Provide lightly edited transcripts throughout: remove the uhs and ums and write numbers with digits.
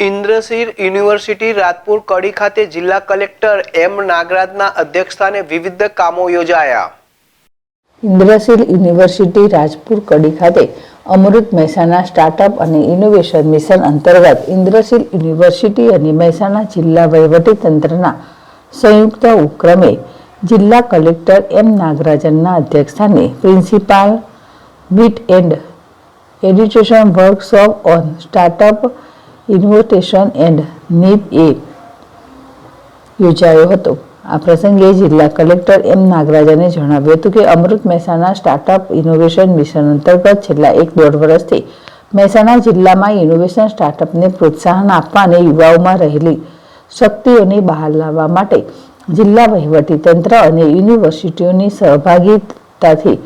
Indrashil university Rajpur કડી ખાતે જિલ્લા collector એમ નાગરાજના અધ્યક્ષસ્થાને વિવિધ કામો યોજાયા. ઇન્દ્રશીલ યુનિવર્સિટી રાજપુર કડી ખાતે અમૃત મહેસાણા સ્ટાર્ટઅપ અને ઇનોવેશન મિશન અંતર્ગત ઇન્દ્રશીલ યુનિવર્સિટી અને મહેસાણા જિલ્લા વહીવટીતંત્રના સંયુક્ત ઉપક્રમે જિલ્લા કલેક્ટર એમ નાગરાજનના અધ્યક્ષસ્થાને principal meet and education workshop on startup innovation and need એ યોજાયો હતો. આ પ્રસંગે જિલ્લા કલેક્ટર એમ નાગરાજને જણાવ્યું હતું કે અમૃત મહેસાણા સ્ટાર્ટઅપ ઇનોવેશન મિશન અંતર્ગત છેલ્લા 1.5 વર્ષથી મહેસાણા જિલ્લામાં ઇનોવેશન સ્ટાર્ટઅપને પ્રોત્સાહન આપવા અને યુવાઓમાં રહેલી શક્તિઓને બહાર લાવવા માટે જિલ્લા વહીવટીતંત્ર અને યુનિવર્સિટીઓની સહભાગીતાથી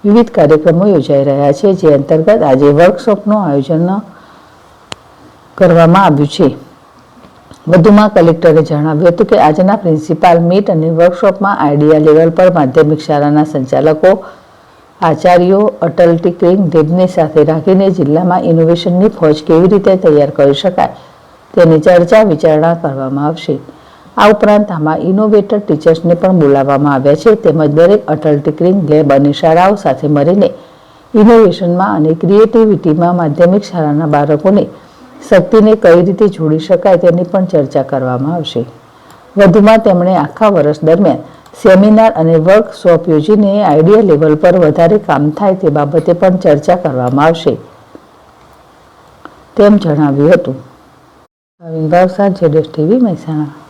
વિવિધ કાર્યક્રમો યોજાઈ રહ્યા છે, જે અંતર્ગત આજે વર્કશોપનું આયોજન કરવામાં આવ્યું છે. વધુમાં કલેક્ટરે જણાવ્યું હતું કે આજના પ્રિન્સિપાલ મીટ અને વર્કશોપમાં આઈડિયા લેવલ પર માધ્યમિક શાળાના સંચાલકો, આચાર્યો અટલ ટિકરિંગ લેબને સાથે રાખીને જિલ્લામાં ઇનોવેશનની ફોજ કેવી રીતે તૈયાર કરી શકાય તેની ચર્ચા વિચારણા કરવામાં આવશે. આ ઉપરાંત આમાં ઇનોવેટર ટીચર્સને પણ બોલાવવામાં આવ્યા છે, તેમજ દરેક અટલ ટિકરિંગ લેબ અને શાળાઓ સાથે મળીને ઇનોવેશનમાં અને ક્રિએટિવિટીમાં માધ્યમિક શાળાના બાળકોને શક્તિને કઈ રીતે જોડી શકાય તેની પણ ચર્ચા કરવામાં આવશે. વધુમાં તેમણે આખા વર્ષ દરમિયાન સેમિનાર અને વર્કશોપ યોજીને આઈડિયા લેવલ પર વધારે કામ થાય તે બાબતે પણ ચર્ચા કરવામાં આવશે તેમ જણાવ્યું હતું. ભાવસાર ZSTV મહેસાણા.